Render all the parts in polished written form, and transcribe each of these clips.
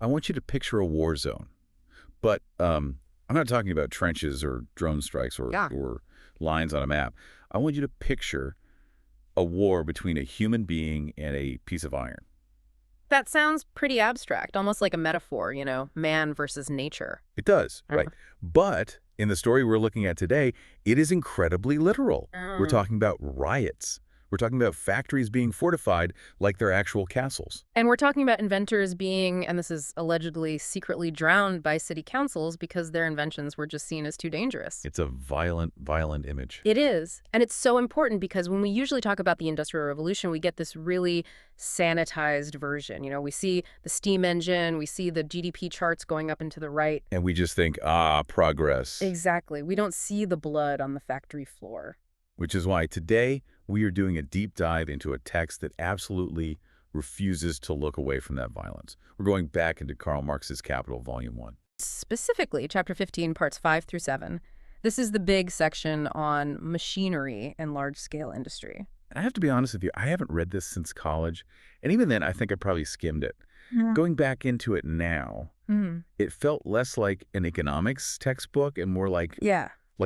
I want you to picture a war zone. But I'm not talking about trenches or drone strikes Yeah. or lines on a map. I want you to picture a war between a human being and a piece of iron. That sounds pretty abstract, almost like a metaphor, man versus nature. It does, Uh, right? But in the story we're looking at today, it is incredibly literal. We're mm. talking about riots. We're talking about factories being fortified like they're actual castles. And we're talking about inventors being, and this is allegedly secretly drowned by city councils because their inventions were just seen as too dangerous. It's a violent, violent image. It is. And it's so important because when we usually talk about the Industrial Revolution, we get this really sanitized version. We see the steam engine, we see the GDP charts going up and to the right. And we just think, progress. Exactly. We don't see the blood on the factory floor. Which is why today we are doing a deep dive into a text that absolutely refuses to look away from that violence. We're going back into Karl Marx's Capital, Volume 1. Specifically, Chapter 15, Parts 5 through 7. This is the big section on machinery and large-scale industry. And I have to be honest with you, I haven't read this since college. And even then, I think I probably skimmed it. Yeah. Going back into it now, it felt less like an economics textbook and more like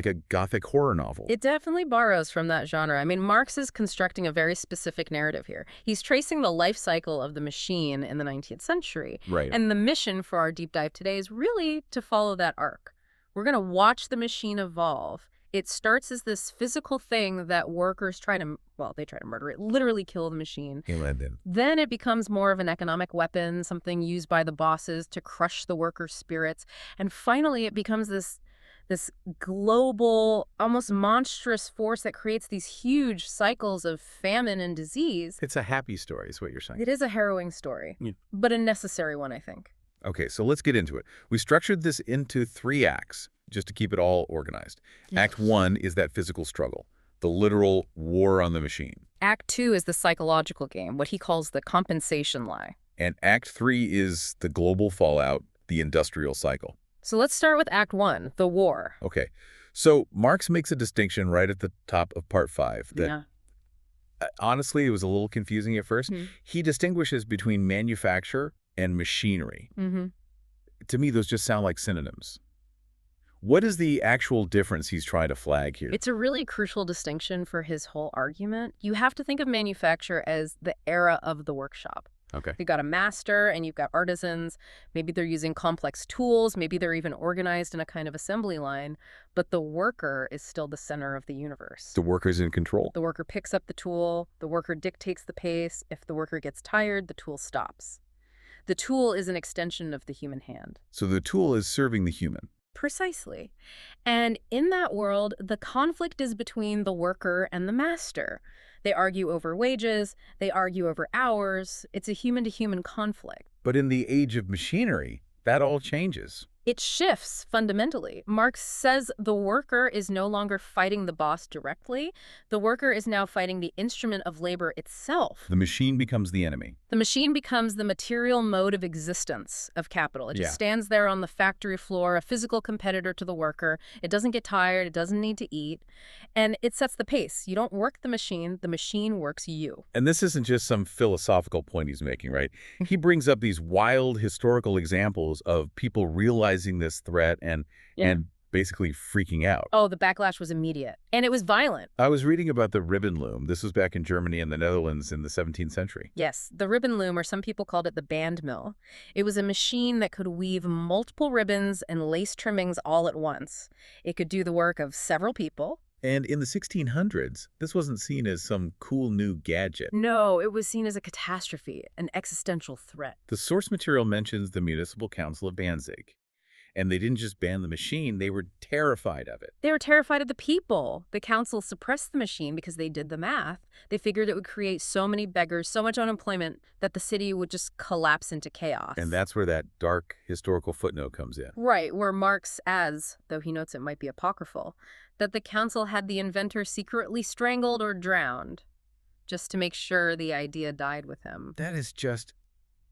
a Gothic horror novel. It definitely borrows from that genre. I mean, Marx is constructing a very specific narrative here. He's tracing the life cycle of the machine in the 19th century. Right. And the mission for our deep dive today is really to follow that arc. We're going to watch the machine evolve. It starts as this physical thing that workers try to murder it, literally kill the machine. Then it becomes more of an economic weapon, something used by the bosses to crush the workers' spirits. And finally, it becomes this global, almost monstrous force that creates these huge cycles of famine and disease. It's a happy story, is what you're saying. It is a harrowing story, but a necessary one, I think. Okay, so let's get into it. We structured this into 3 acts, just to keep it all organized. Yes. Act 1 is that physical struggle, the literal war on the machine. Act 2 is the psychological game, what he calls the compensation lie. And Act 3 is the global fallout, the industrial cycle. So let's start with Act 1, the war. Okay, so Marx makes a distinction right at the top of Part 5 that, honestly, it was a little confusing at first. He distinguishes between manufacture and machinery. To me, those just sound like synonyms. What is the actual difference he's trying to flag here? It's a really crucial distinction for his whole argument. You have to think of manufacture as the era of the workshop. Okay. You've got a master and you've got artisans. Maybe they're using complex tools. Maybe they're even organized in a kind of assembly line. But the worker is still the center of the universe. The worker's in control. The worker picks up the tool. The worker dictates the pace. If the worker gets tired, the tool stops. The tool is an extension of the human hand. So the tool is serving the human. Precisely. And in that world, the conflict is between the worker and the master. They argue over wages, they argue over hours. It's a human-to-human conflict. But in the age of machinery, that all changes. It shifts fundamentally. Marx says the worker is no longer fighting the boss directly. The worker is now fighting the instrument of labor itself. The machine becomes the enemy. The machine becomes the material mode of existence of capital. It just stands there on the factory floor, a physical competitor to the worker. It doesn't get tired. It doesn't need to eat. And it sets the pace. You don't work the machine works you. And this isn't just some philosophical point he's making, right? He brings up these wild historical examples of people realizing this threat and basically freaking out. Oh, the backlash was immediate. And it was violent. I was reading about the ribbon loom. This was back in Germany and the Netherlands in the 17th century. Yes, the ribbon loom, or some people called it the band mill. It was a machine that could weave multiple ribbons and lace trimmings all at once. It could do the work of several people. And in the 1600s, this wasn't seen as some cool new gadget. No, it was seen as a catastrophe, an existential threat. The source material mentions the Municipal Council of Danzig. And they didn't just ban the machine, they were terrified of it. They were terrified of the people. The council suppressed the machine because they did the math. They figured it would create so many beggars, so much unemployment, that the city would just collapse into chaos. And that's where that dark historical footnote comes in. Right, where Marx adds, though he notes it might be apocryphal, that the council had the inventor secretly strangled or drowned, just to make sure the idea died with him. That is just...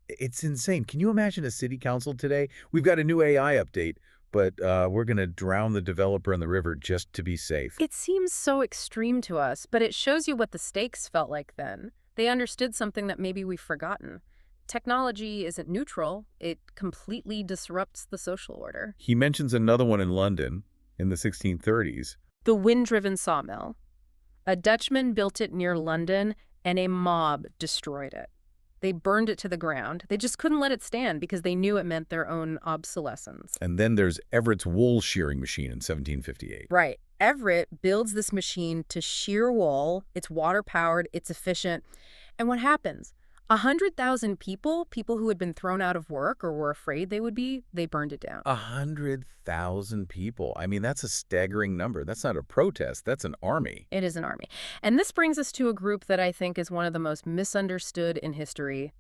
It's insane. Can you imagine a city council today? We've got a new AI update, but we're going to drown the developer in the river just to be safe. It seems so extreme to us, but it shows you what the stakes felt like then. They understood something that maybe we've forgotten. technology isn't neutral. It completely disrupts the social order. He mentions another one in London in the 1630s. The wind-driven sawmill. A Dutchman built it near London, and a mob destroyed it. They burned it to the ground. They just couldn't let it stand because they knew it meant their own obsolescence. And then there's Everett's wool shearing machine in 1758. Right. Everett builds this machine to shear wool. It's water-powered. It's efficient. And what happens? 100,000 people who had been thrown out of work or were afraid they would be, they burned it down. 100,000 people. I mean, that's a staggering number. That's not a protest. That's an army. It is an army. And this brings us to a group that I think is one of the most misunderstood in history,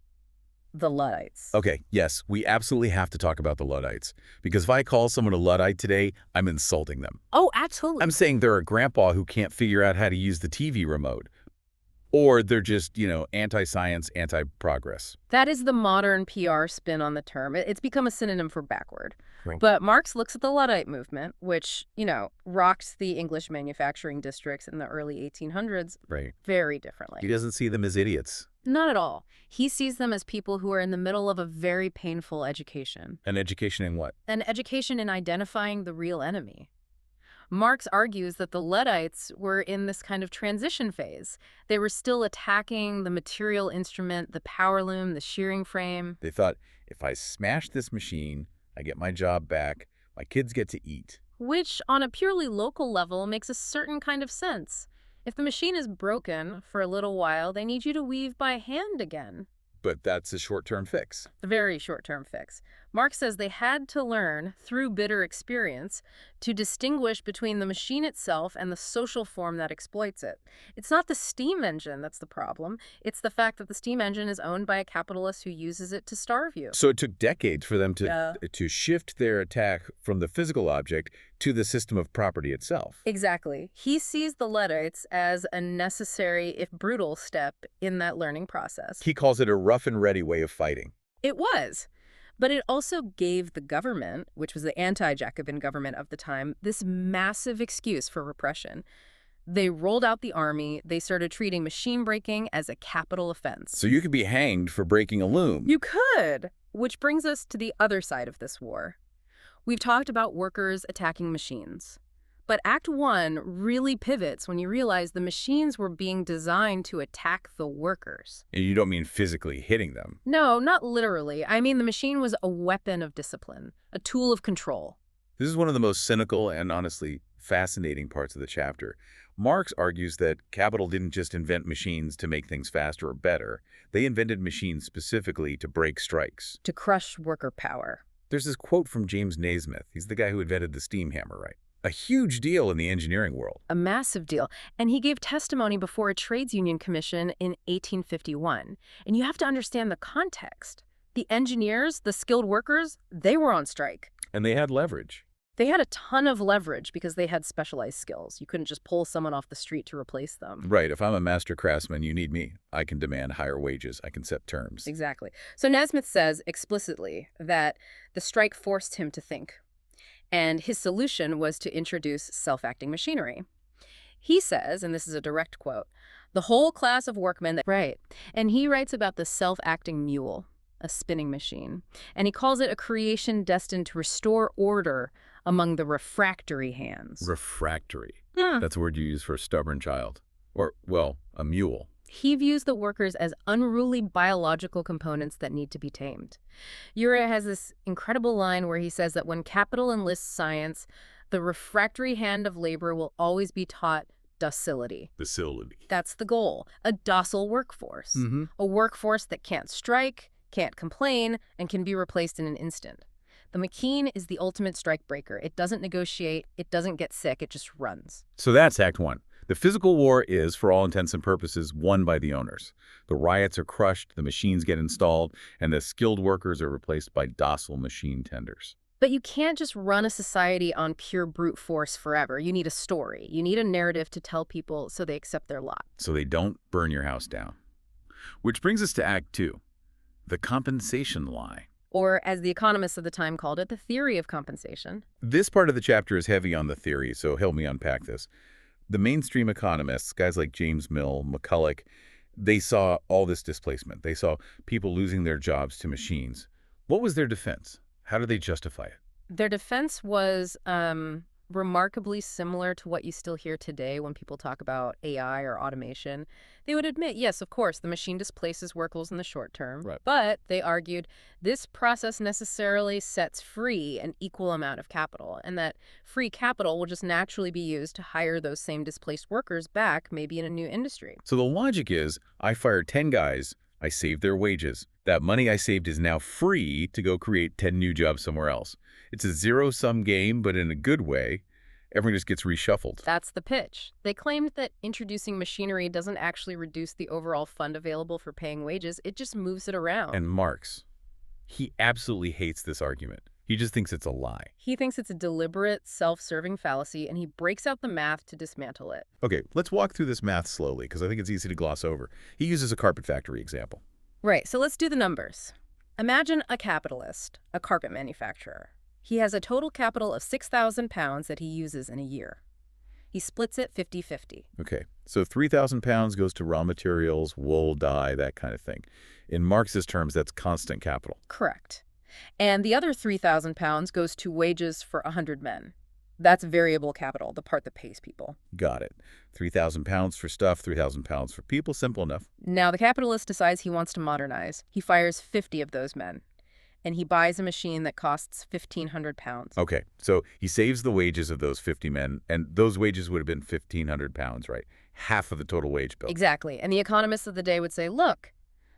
the Luddites. Okay, yes, we absolutely have to talk about the Luddites. Because if I call someone a Luddite today, I'm insulting them. Oh, absolutely. I'm saying they're a grandpa who can't figure out how to use the TV remote. Or they're just, anti-science, anti-progress. That is the modern PR spin on the term. It's become a synonym for backward. Right. But Marx looks at the Luddite movement, which, rocked the English manufacturing districts in the early 1800s very differently. He doesn't see them as idiots. Not at all. He sees them as people who are in the middle of a very painful education. An education in what? An education in identifying the real enemy. Marx argues that the Luddites were in this kind of transition phase. They were still attacking the material instrument, the power loom, the shearing frame. They thought, if I smash this machine, I get my job back, my kids get to eat. Which, on a purely local level, makes a certain kind of sense. If the machine is broken for a little while, they need you to weave by hand again. But that's a short-term fix. A very short-term fix. Marx says they had to learn, through bitter experience, to distinguish between the machine itself and the social form that exploits it. It's not the steam engine that's the problem. It's the fact that the steam engine is owned by a capitalist who uses it to starve you. So it took decades for them to shift their attack from the physical object to the system of property itself. Exactly. He sees the Luddites as a necessary, if brutal, step in that learning process. He calls it a rough and ready way of fighting. It was. But it also gave the government, which was the anti-Jacobin government of the time, this massive excuse for repression. They rolled out the army. They started treating machine breaking as a capital offense. So you could be hanged for breaking a loom. You could. Which brings us to the other side of this war. We've talked about workers attacking machines. But Act 1 really pivots when you realize the machines were being designed to attack the workers. And you don't mean physically hitting them. No, not literally. I mean the machine was a weapon of discipline, a tool of control. This is one of the most cynical and honestly fascinating parts of the chapter. Marx argues that capital didn't just invent machines to make things faster or better. They invented machines specifically to break strikes. To crush worker power. There's this quote from James Naismith. He's the guy who invented the steam hammer, right? A huge deal in the engineering world. A massive deal. And he gave testimony before a trades union commission in 1851. And you have to understand the context. The engineers, the skilled workers, they were on strike. And they had leverage. They had a ton of leverage because they had specialized skills. You couldn't just pull someone off the street to replace them. Right. If I'm a master craftsman, you need me. I can demand higher wages. I can set terms. Exactly. So Naismith says explicitly that the strike forced him to think. And his solution was to introduce self-acting machinery. He says, and this is a direct quote, the whole class of workmen that... Right. And he writes about the self-acting mule, a spinning machine. And he calls it a creation destined to restore order among the refractory hands. Refractory. That's a word you use for a stubborn child. Or, well, a mule. He views the workers as unruly biological components that need to be tamed. Ure has this incredible line where he says that when capital enlists science, the refractory hand of labor will always be taught docility. Docility. That's the goal. A docile workforce. A workforce that can't strike, can't complain, and can be replaced in an instant. The machine is the ultimate strike breaker. It doesn't negotiate, it doesn't get sick, it just runs. So that's Act 1. The physical war is, for all intents and purposes, won by the owners. The riots are crushed, the machines get installed, and the skilled workers are replaced by docile machine tenders. But you can't just run a society on pure brute force forever. You need a story. You need a narrative to tell people so they accept their lot. So they don't burn your house down. Which brings us to Act 2, the compensation lie. Or, as the economists of the time called it, the theory of compensation. This part of the chapter is heavy on the theory, so help me unpack this. The mainstream economists, guys like James Mill, McCulloch, They saw all this displacement. They saw people losing their jobs to machines. What was their defense? How did they justify it? Their defense was remarkably similar to what you still hear today when people talk about AI or automation. They would admit, yes, of course, the machine displaces workers in the short term. Right. But, they argued, this process necessarily sets free an equal amount of capital, and that free capital will just naturally be used to hire those same displaced workers back, maybe in a new industry. So the logic is, I fired 10 guys, I saved their wages. That money I saved is now free to go create 10 new jobs somewhere else. It's a zero-sum game, but in a good way. Everyone just gets reshuffled. That's the pitch. They claimed that introducing machinery doesn't actually reduce the overall fund available for paying wages, it just moves it around. And Marx, he absolutely hates this argument. He just thinks it's a lie. He thinks it's a deliberate, self-serving fallacy, and he breaks out the math to dismantle it. Okay, let's walk through this math slowly, because I think it's easy to gloss over. He uses a carpet factory example. Right, so let's do the numbers. Imagine a capitalist, a carpet manufacturer. He has a total capital of 6,000 pounds that he uses in a year. He splits it 50-50. Okay, so 3,000 pounds goes to raw materials, wool, dye, that kind of thing. In Marx's terms, that's constant capital. Correct. And the other 3,000 pounds goes to wages for 100 men. That's variable capital, the part that pays people. Got it. 3,000 pounds for stuff, 3,000 pounds for people. Simple enough. Now the capitalist decides he wants to modernize. He fires 50 of those men. And he buys a machine that costs 1,500 pounds. Okay, so he saves the wages of those 50 men, and those wages would have been 1,500 pounds, right? Half of the total wage bill. Exactly. And the economists of the day would say, look,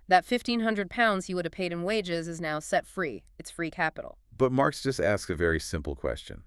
that 1,500 pounds he would have paid in wages is now set free. It's free capital. But Marx just asks a very simple question.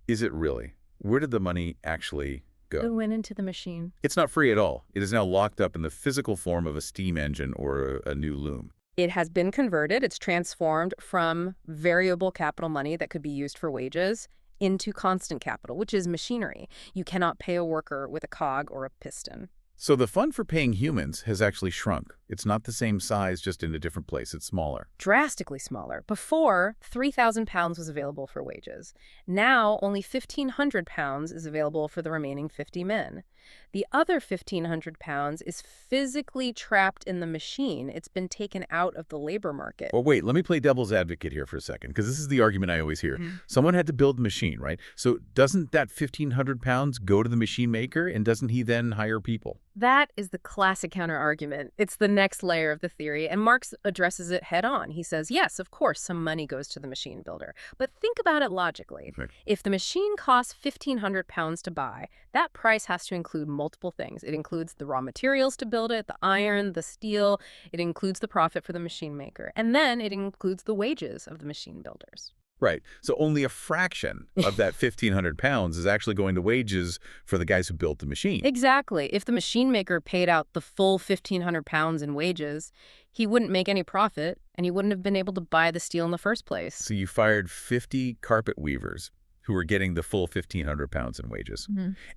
Is it really? Where did the money actually go? It went into the machine. It's not free at all. It is now locked up in the physical form of a steam engine or a new loom. It has been converted. It's transformed from variable capital money that could be used for wages into constant capital, which is machinery. You cannot pay a worker with a cog or a piston. So the fund for paying humans has actually shrunk. It's not the same size, just in a different place. It's smaller. Drastically smaller. Before, 3,000 pounds was available for wages. Now, only 1,500 pounds is available for the remaining 50 men. The other 1,500 pounds is physically trapped in the machine. It's been taken out of the labor market. Well, wait, let me play devil's advocate here for a second, because this is the argument I always hear. Someone had to build the machine, right? So doesn't that 1,500 pounds go to the machine maker, and doesn't he then hire people? That is the classic counter-argument. It's the next layer of the theory, and Marx addresses it head-on. He says, yes, of course, some money goes to the machine builder. But think about it logically. Right. If the machine costs 1,500 pounds to buy, that price has to include multiple things. It includes the raw materials to build it, the iron, the steel. It includes the profit for the machine maker. And then it includes the wages of the machine builders. Right. So only a fraction of that 1,500 pounds is actually going to wages for the guys who built the machine. Exactly. If the machine maker paid out the full 1,500 pounds in wages, he wouldn't make any profit, and he wouldn't have been able to buy the steel in the first place. So you fired 50 carpet weavers who were getting the full 1,500 pounds in wages.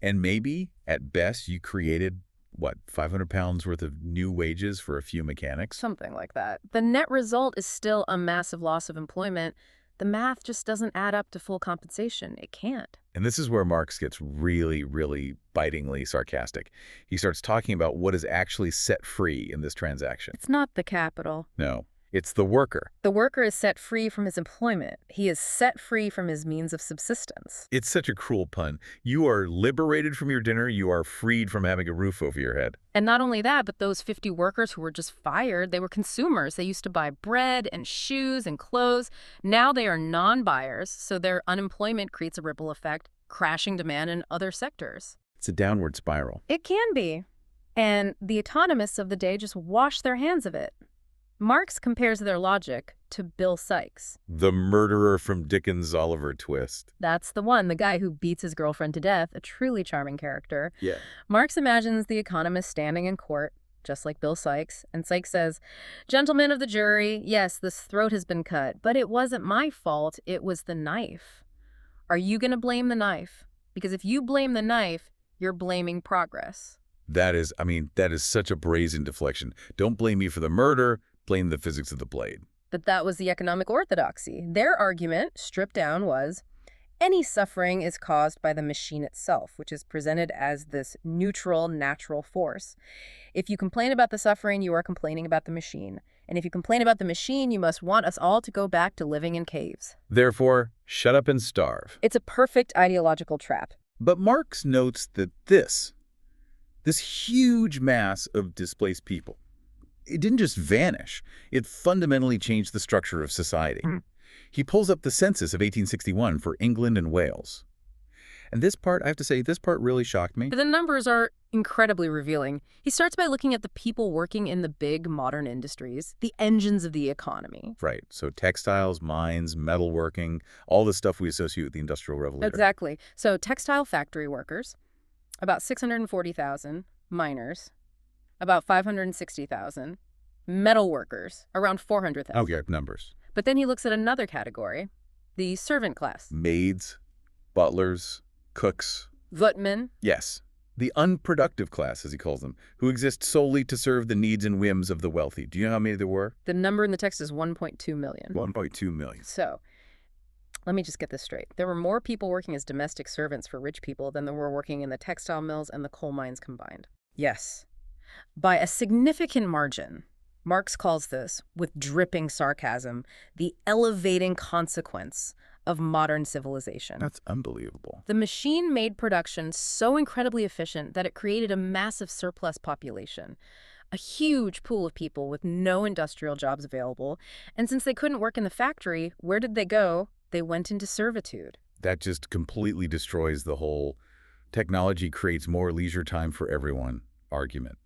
And maybe, at best, you created, what, 500 pounds worth of new wages for a few mechanics? Something like that. The net result is still a massive loss of employment. The math just doesn't add up to full compensation. It can't. And this is where Marx gets really, really bitingly sarcastic. He starts talking about what is actually set free in this transaction. It's not the capital. No, it's the worker. The worker is set free from his employment. He is set free from his means of subsistence. It's such a cruel pun. You are liberated from your dinner. You are freed from having a roof over your head. And not only that, but those 50 workers who were just fired, they were consumers. They used to buy bread and shoes and clothes. Now they are non-buyers, so their unemployment creates a ripple effect, crashing demand in other sectors. It's a downward spiral. It can be. And the economists of the day just wash their hands of it. Marx compares their logic to Bill Sikes. The murderer from Dickens' Oliver Twist. That's the one, the guy who beats his girlfriend to death, a truly charming character. Yeah. Marx imagines the economist standing in court, just like Bill Sikes, and Sikes says, "Gentlemen of the jury, yes, this throat has been cut, but it wasn't my fault, it was the knife. Are you going to blame the knife? Because if you blame the knife, you're blaming progress." That is such a brazen deflection. Don't blame me for the murder, blame the physics of the blade. But that was the economic orthodoxy. Their argument, stripped down, was Any suffering is caused by the machine itself, which is presented as this neutral, natural force. If you complain about the suffering, you are complaining about the machine. And if you complain about the machine, you must want us all to go back to living in caves. Therefore, shut up and starve. It's a perfect ideological trap. But Marx notes that this huge mass of displaced people, it didn't just vanish. It fundamentally changed the structure of society. He pulls up the census of 1861 for England and Wales. And this part, I have to say, this part really shocked me. The numbers are incredibly revealing. He starts by looking at the people working in the big modern industries, the engines of the economy. Right. So textiles, mines, metalworking, all the stuff we associate with the Industrial Revolution. Exactly. So textile factory workers, about 640,000. Miners, about 560,000. Metal workers, around 400,000. Okay, numbers. But then he looks at another category, the servant class. Maids, butlers, cooks. Footmen. Yes. The unproductive class, as he calls them, who exist solely to serve the needs and whims of the wealthy. Do you know how many there were? The number in the text is 1.2 million. 1.2 million. So, let me just get this straight. There were more people working as domestic servants for rich people than there were working in the textile mills and the coal mines combined. Yes. By a significant margin. Marx calls this, with dripping sarcasm, the elevating consequence of modern civilization. That's unbelievable. The machine made production so incredibly efficient that it created a massive surplus population, a huge pool of people with no industrial jobs available. And since they couldn't work in the factory, where did they go? They went into servitude. That just completely destroys the whole technology creates more leisure time for everyone argument.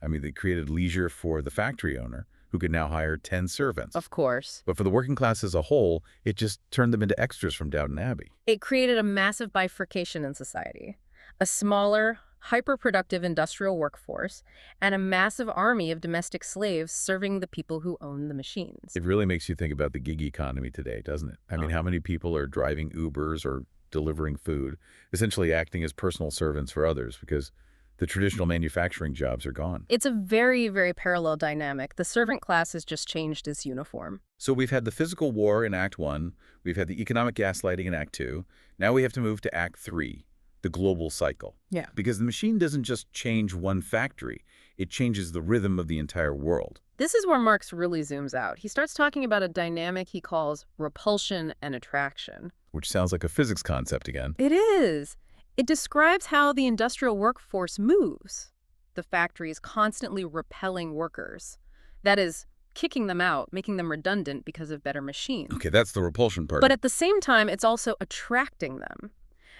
I mean, they created leisure for the factory owner, who could now hire 10 servants. Of course. But for the working class as a whole, it just turned them into extras from Downton Abbey. It created a massive bifurcation in society. A smaller, hyper-productive industrial workforce, and a massive army of domestic slaves serving the people who own the machines. It really makes you think about the gig economy today, doesn't it? I mean, how many people are driving Ubers or delivering food, essentially acting as personal servants for others because the traditional manufacturing jobs are gone. It's a very, very parallel dynamic. The servant class has just changed its uniform. So we've had the physical war in Act 1. We've had the economic gaslighting in Act 2. Now we have to move to Act 3, the global cycle. Yeah. Because the machine doesn't just change one factory. It changes the rhythm of the entire world. This is where Marx really zooms out. He starts talking about a dynamic he calls repulsion and attraction. Which sounds like a physics concept again. It is. It describes how the industrial workforce moves. The factory is constantly repelling workers. That is, kicking them out, making them redundant because of better machines. Okay, that's the repulsion part. But at the same time, it's also attracting them.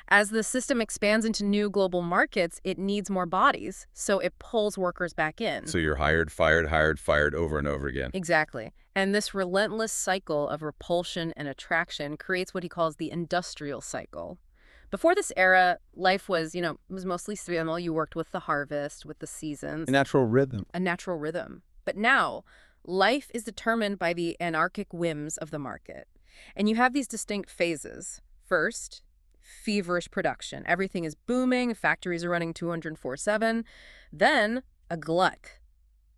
As the system expands into new global markets, it needs more bodies, so it pulls workers back in. So you're hired, fired over and over again. Exactly. And this relentless cycle of repulsion and attraction creates what he calls the industrial cycle. Before this era, life was, it was mostly seasonal. You worked with the harvest, with the seasons. A natural rhythm. A natural rhythm. But now, life is determined by the anarchic whims of the market. And you have these distinct phases. First, feverish production. Everything is booming. Factories are running 204/7. Then, a glut.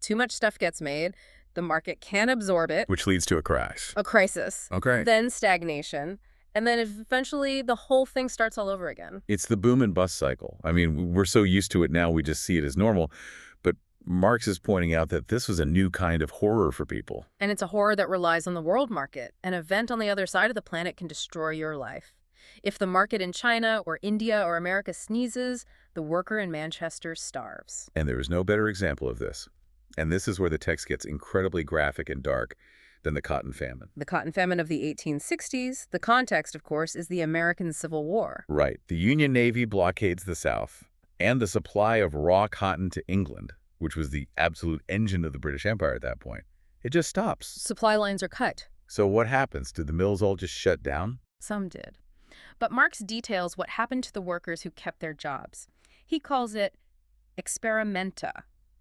Too much stuff gets made. The market can't absorb it. Which leads to a crash. A crisis. Okay. Then stagnation. And then eventually the whole thing starts all over again. It's the boom and bust cycle. I mean, we're so used to it now, we just see it as normal. But Marx is pointing out that this was a new kind of horror for people. And it's a horror that relies on the world market. An event on the other side of the planet can destroy your life. If the market in China or India or America sneezes, the worker in Manchester starves. And there is no better example of this. And this is where the text gets incredibly graphic and dark than the cotton famine. The cotton famine of the 1860s, the context, of course, is the American Civil War. Right. The Union Navy blockades the South, and the supply of raw cotton to England, which was the absolute engine of the British Empire at that point, it just stops. Supply lines are cut. So what happens? Did the mills all just shut down? Some did. But Marx details what happened to the workers who kept their jobs. He calls it experimenta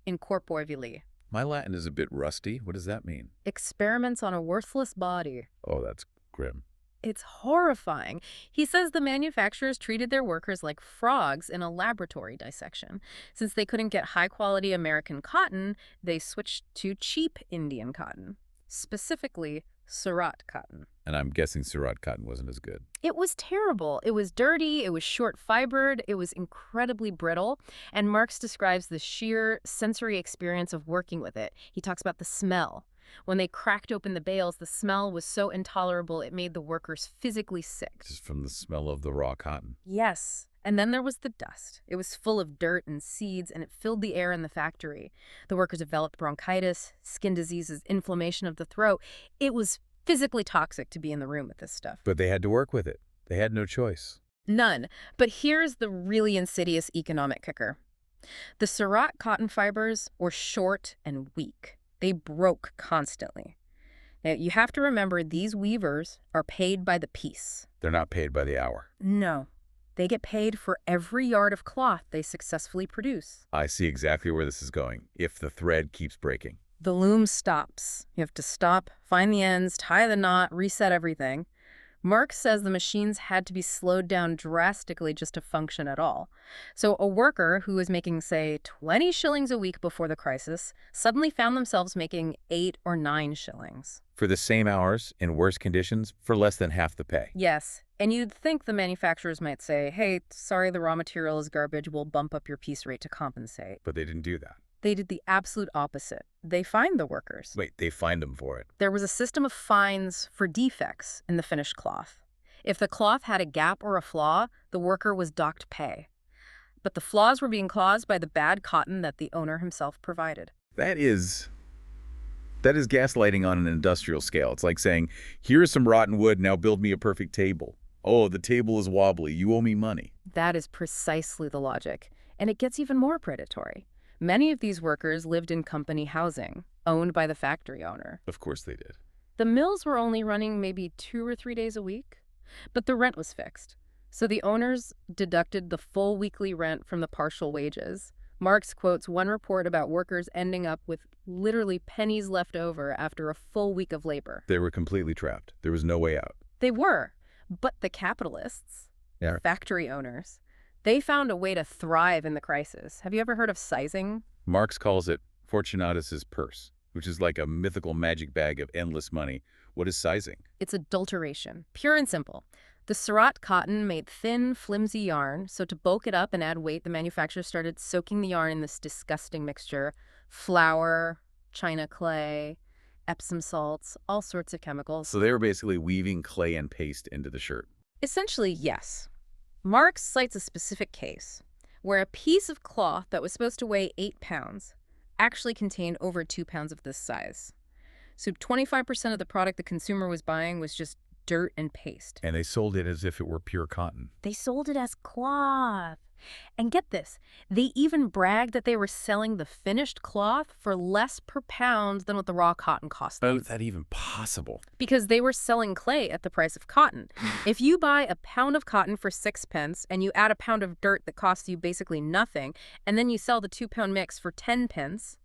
in corpore vili. My Latin is a bit rusty. What does that mean? Experiments on a worthless body. Oh, that's grim. It's horrifying. He says the manufacturers treated their workers like frogs in a laboratory dissection. Since they couldn't get high-quality American cotton, they switched to cheap Indian cotton. specifically Surat cotton. And I'm guessing Surat cotton wasn't as good. It was terrible. It was dirty, it was short-fibered, it was incredibly brittle, and Marx describes the sheer sensory experience of working with it. He talks about the smell. When they cracked open the bales, the smell was so intolerable it made the workers physically sick. Just from the smell of the raw cotton. Yes. And then there was the dust. It was full of dirt and seeds, and it filled the air in the factory. The workers developed bronchitis, skin diseases, inflammation of the throat. It was physically toxic to be in the room with this stuff. But they had to work with it. They had no choice. None. But here's the really insidious economic kicker. The Surat cotton fibers were short and weak. They broke constantly. Now, you have to remember these weavers are paid by the piece. They're not paid by the hour. No. They get paid for every yard of cloth they successfully produce. I see exactly where this is going, if the thread keeps breaking. The loom stops. You have to stop, find the ends, tie the knot, reset everything. Marx says the machines had to be slowed down drastically just to function at all. So a worker who was making, say, 20 shillings a week before the crisis suddenly found themselves making 8 or 9 shillings. For the same hours, in worse conditions, for less than half the pay. Yes, and you'd think the manufacturers might say, hey, sorry, the raw material is garbage, we'll bump up your piece rate to compensate. But they didn't do that. They did the absolute opposite. They fined the workers. Wait, they fined them for it? There was a system of fines for defects in the finished cloth. If the cloth had a gap or a flaw, the worker was docked pay. But the flaws were being caused by the bad cotton that the owner himself provided. That is gaslighting on an industrial scale. It's like saying, here's some rotten wood, now build me a perfect table. Oh, the table is wobbly, you owe me money. That is precisely the logic. And it gets even more predatory. Many of these workers lived in company housing, owned by the factory owner. Of course they did. The mills were only running maybe 2 or 3 days a week, but the rent was fixed. So the owners deducted the full weekly rent from the partial wages. Marx quotes one report about workers ending up with literally pennies left over after a full week of labor. They were completely trapped. There was no way out. They were, but the capitalists, factory owners, they found a way to thrive in the crisis. Have you ever heard of sizing? Marx calls it Fortunatus's purse, which is like a mythical magic bag of endless money. What is sizing? It's adulteration, pure and simple. The Surat cotton made thin, flimsy yarn, so to bulk it up and add weight, the manufacturers started soaking the yarn in this disgusting mixture. Flour, china clay, Epsom salts, all sorts of chemicals. So they were basically weaving clay and paste into the shirt. Essentially, yes. Marx cites a specific case where a piece of cloth that was supposed to weigh 8 pounds actually contained over 2 pounds of this size. So 25% of the product the consumer was buying was just dirt and paste. And they sold it as if it were pure cotton. They sold it as cloth. And get this, they even bragged that they were selling the finished cloth for less per pound than what the raw cotton cost them. How is that even possible? Because they were selling clay at the price of cotton. If you buy a pound of cotton for 6 pence and you add a pound of dirt that costs you basically nothing, and then you sell the 2-pound mix for 10 pence,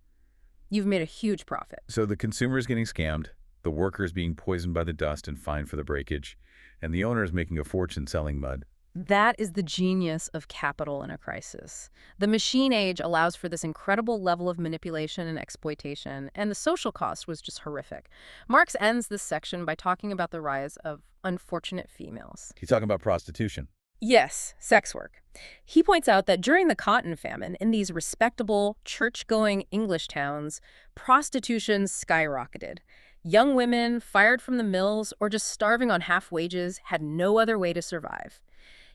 you've made a huge profit. So the consumer is getting scammed, the worker is being poisoned by the dust and fined for the breakage, and the owner is making a fortune selling mud. That is the genius of capital in a crisis. The machine age allows for this incredible level of manipulation and exploitation, and the social cost was just horrific. Marx ends this section by talking about the rise of unfortunate females. He's talking about prostitution. Yes, sex work. He points out that during the cotton famine, in these respectable, church-going English towns, prostitution skyrocketed. Young women, fired from the mills or just starving on half wages, had no other way to survive.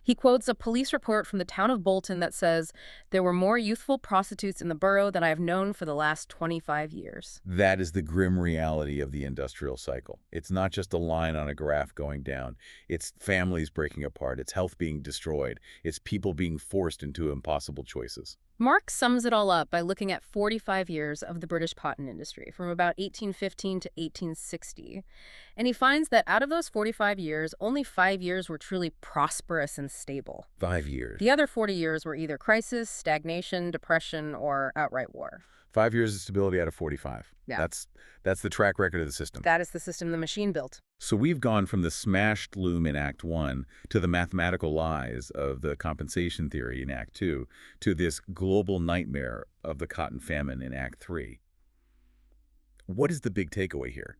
He quotes a police report from the town of Bolton that says, there were more youthful prostitutes in the borough than I have known for the last 25 years. That is the grim reality of the industrial cycle. It's not just a line on a graph going down. It's families breaking apart. It's health being destroyed. It's people being forced into impossible choices. Marx sums it all up by looking at 45 years of the British cotton industry, from about 1815 to 1860. And he finds that out of those 45 years, only 5 years were truly prosperous and stable. 5 years. The other 40 years were either crisis, stagnation, depression, or outright war. 5 years of stability out of 45. Yeah. That's the track record of the system. That is the system the machine built. So we've gone from the smashed loom in Act 1 to the mathematical lies of the compensation theory in Act 2 to this global nightmare of the cotton famine in Act 3. What is the big takeaway here?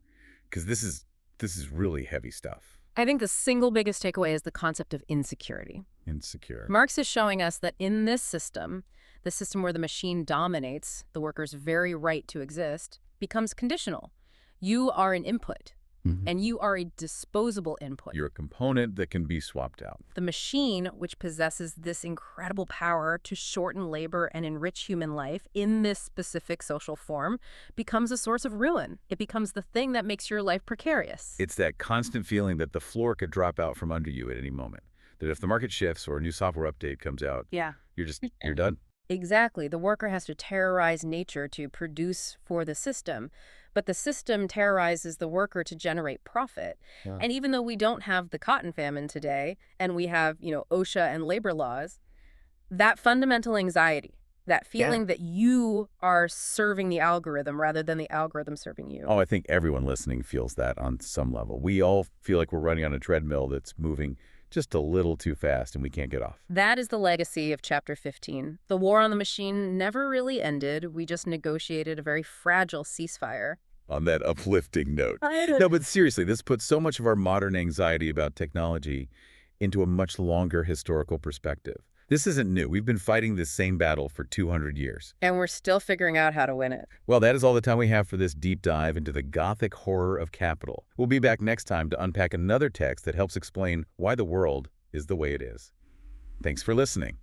because this is really heavy stuff. I think the single biggest takeaway is the concept of insecurity. Insecure. Marx is showing us that in this system, the system where the machine dominates the worker's very right to exist, becomes conditional. You are an input, and you are a disposable input. You're a component that can be swapped out. The machine, which possesses this incredible power to shorten labor and enrich human life in this specific social form, becomes a source of ruin. It becomes the thing that makes your life precarious. It's that constant feeling that the floor could drop out from under you at any moment. That if the market shifts or a new software update comes out, you're done. Exactly. The worker has to terrorize nature to produce for the system, but the system terrorizes the worker to generate profit. Yeah. And even though we don't have the cotton famine today, and we have, OSHA and labor laws, that fundamental anxiety, that feeling that you are serving the algorithm rather than the algorithm serving you. Oh, I think everyone listening feels that on some level. We all feel like we're running on a treadmill that's moving just a little too fast and we can't get off. That is the legacy of Chapter 15. The war on the machine never really ended. We just negotiated a very fragile ceasefire. On that uplifting note. No, but seriously, this puts so much of our modern anxiety about technology into a much longer historical perspective. This isn't new. We've been fighting this same battle for 200 years. And we're still figuring out how to win it. Well, that is all the time we have for this deep dive into the Gothic horror of capital. We'll be back next time to unpack another text that helps explain why the world is the way it is. Thanks for listening.